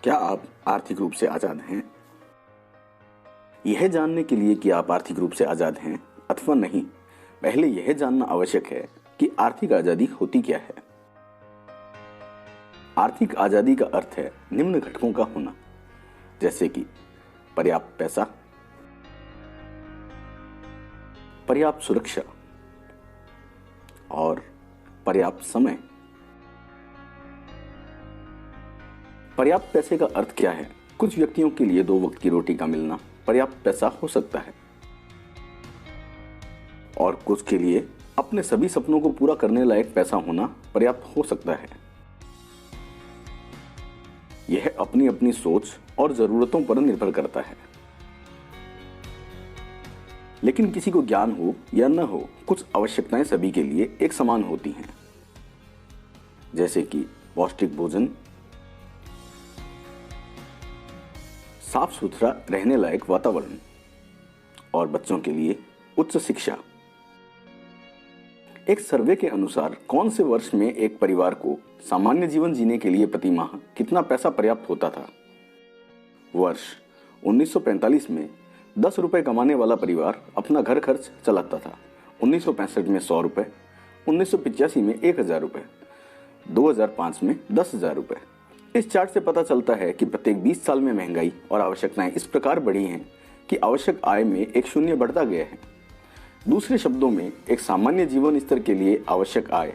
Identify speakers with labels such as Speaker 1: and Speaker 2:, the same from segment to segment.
Speaker 1: क्या आप आर्थिक रूप से आजाद हैं? यह जानने के लिए कि आप आर्थिक रूप से आजाद हैं अथवा नहीं, पहले यह जानना आवश्यक है कि आर्थिक आजादी होती क्या है। आर्थिक आजादी का अर्थ है निम्न घटकों का होना, जैसे कि पर्याप्त पैसा, पर्याप्त सुरक्षा और पर्याप्त समय। पर्याप्त पैसे का अर्थ क्या है? कुछ व्यक्तियों के लिए 2 वक्त की रोटी का मिलना पर्याप्त पैसा हो सकता है और कुछ के लिए अपने सभी सपनों को पूरा करने लायक पैसा होना पर्याप्त हो सकता है। यह अपनी अपनी सोच और जरूरतों पर निर्भर करता है। लेकिन किसी को ज्ञान हो या न हो, कुछ आवश्यकताएं सभी के लिए एक समान होती हैं, जैसे कि पौष्टिक भोजन, साफ सुथरा रहने लायक वातावरण और बच्चों के लिए उच्च शिक्षा। एक सर्वे के अनुसार कौन से वर्ष में एक परिवार को सामान्य जीवन जीने के लिए प्रति माह कितना पैसा पर्याप्त होता था? वर्ष 1945 में 10 रुपए कमाने वाला परिवार अपना घर खर्च चलाता था। 1965 में 100 रुपए, 1985 में 1000 रुपए, 2005 में 10,000 रुपए। इस चार्ट से पता चलता है कि प्रत्येक 20 साल में महंगाई और आवश्यकताएं इस प्रकार बढ़ी हैं कि आवश्यक आय में एक शून्य बढ़ता गया है। दूसरे शब्दों में, एक सामान्य जीवन स्तर के लिए आवश्यक आय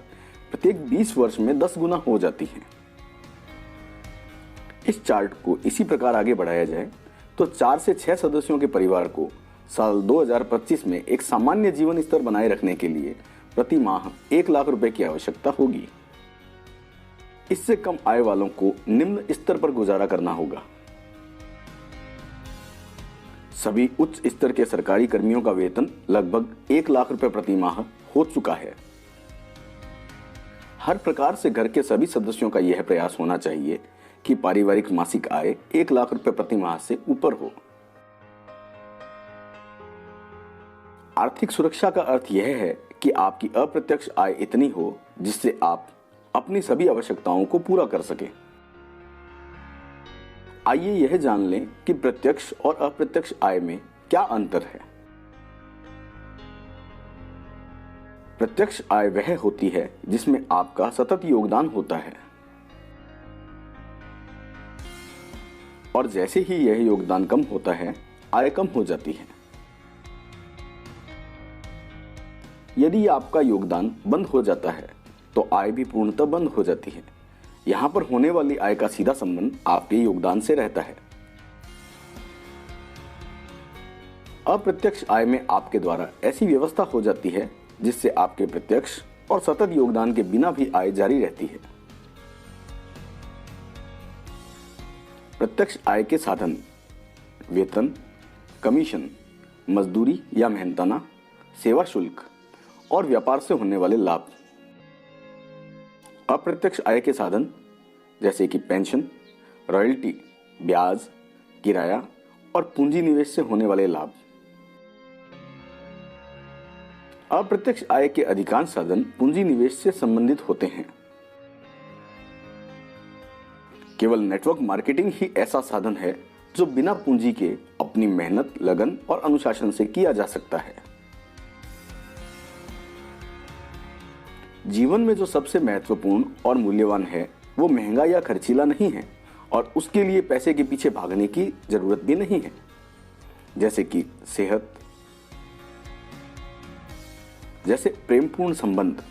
Speaker 1: प्रत्येक 20 वर्ष में 10 गुना हो जाती है। इस चार्ट को इसी प्रकार आगे बढ़ाया जाए तो 4 से 6 सदस्यों के परिवार को साल 2025 में एक सामान्य जीवन स्तर बनाए रखने के लिए प्रति माह 1 लाख रुपए की आवश्यकता होगी। इससे कम आय वालों को निम्न स्तर पर गुजारा करना होगा। सभी उच्च स्तर के सरकारी कर्मियों का वेतन लगभग 1 लाख रुपए प्रति माह हो चुका है। हर प्रकार से घर के सभी सदस्यों का यह प्रयास होना चाहिए कि पारिवारिक मासिक आय 1 लाख रुपए प्रति माह से ऊपर हो। आर्थिक सुरक्षा का अर्थ यह है कि आपकी अप्रत्यक्ष आय इतनी हो जिससे आप अपनी सभी आवश्यकताओं को पूरा कर सकें। आइए यह जान लें कि प्रत्यक्ष और अप्रत्यक्ष आय में क्या अंतर है। प्रत्यक्ष आय वह होती है जिसमें आपका सतत योगदान होता है और जैसे ही यह योगदान कम होता है, आय कम हो जाती है। यदि आपका योगदान बंद हो जाता है तो आय भी पूर्णतः बंद हो जाती है। यहां पर होने वाली आय का सीधा संबंध आपके योगदान से रहता है। अप्रत्यक्ष आय में आपके द्वारा ऐसी व्यवस्था हो जाती है जिससे आपके प्रत्यक्ष और सतत योगदान के बिना भी आय जारी रहती है। प्रत्यक्ष आय के साधन वेतन, कमीशन, मजदूरी या मेहनताना, सेवा शुल्क और व्यापार से होने वाले लाभ। अप्रत्यक्ष आय के साधन जैसे कि पेंशन, रॉयल्टी, ब्याज, किराया और पूंजी निवेश से होने वाले लाभ। अप्रत्यक्ष आय के अधिकांश साधन पूंजी निवेश से संबंधित होते हैं। केवल नेटवर्क मार्केटिंग ही ऐसा साधन है जो बिना पूंजी के अपनी मेहनत, लगन और अनुशासन से किया जा सकता है। जीवन में जो सबसे महत्वपूर्ण और मूल्यवान है वो महंगा या खर्चीला नहीं है और उसके लिए पैसे के पीछे भागने की जरूरत भी नहीं है, जैसे कि सेहत, जैसे प्रेमपूर्ण संबंध,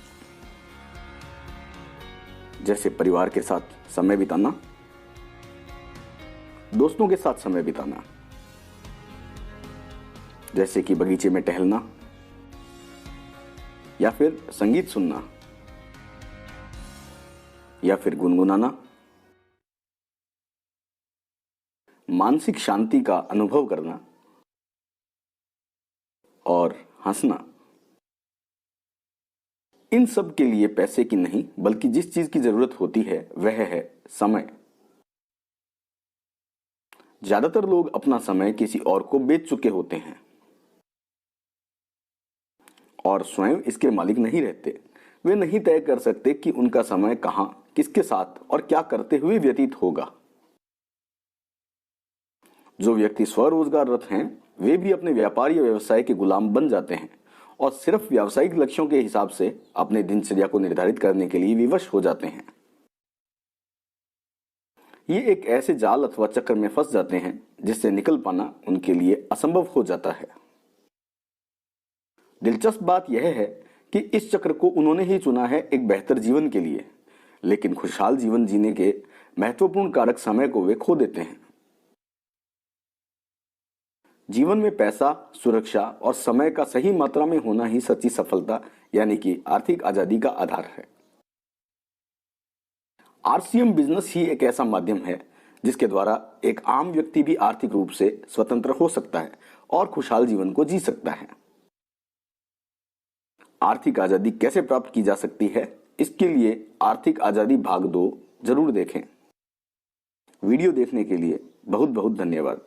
Speaker 1: जैसे परिवार के साथ समय बिताना, दोस्तों के साथ समय बिताना, जैसे कि बगीचे में टहलना या फिर संगीत सुनना या फिर गुनगुनाना। मानसिक शांति का अनुभव करना और हंसना। इन सब के लिए पैसे की नहीं बल्कि जिस चीज की जरूरत होती है वह है समय। ज्यादातर लोग अपना समय किसी और को बेच चुके होते हैं। और स्वयं इसके मालिक नहीं रहते, वे नहीं तय कर सकते कि उनका समय कहां, किसके साथ और क्या करते हुए व्यतीत होगा। जो व्यक्ति स्वरोजगाररत हैं, वे भी अपने व्यापार या व्यवसाय के गुलाम बन जाते हैं और सिर्फ व्यावसायिक लक्ष्यों के हिसाब से अपने दिनचर्या को निर्धारित करने के लिए विवश हो जाते हैं। ये एक ऐसे जाल अथवा चक्र में फंस जाते हैं जिससे निकल पाना उनके लिए असंभव हो जाता है। दिलचस्प बात यह है कि इस चक्र को उन्होंने ही चुना है एक बेहतर जीवन के लिए, लेकिन खुशहाल जीवन जीने के महत्वपूर्ण कारक समय को वे खो देते हैं। जीवन में पैसा, सुरक्षा और समय का सही मात्रा में होना ही सच्ची सफलता यानी कि आर्थिक आजादी का आधार है। आरसीएम बिजनेस ही एक ऐसा माध्यम है जिसके द्वारा एक आम व्यक्ति भी आर्थिक रूप से स्वतंत्र हो सकता है और खुशहाल जीवन को जी सकता है। आर्थिक आजादी कैसे प्राप्त की जा सकती है, इसके लिए आर्थिक आजादी भाग 2 जरूर देखें। वीडियो देखने के लिए बहुत बहुत धन्यवाद।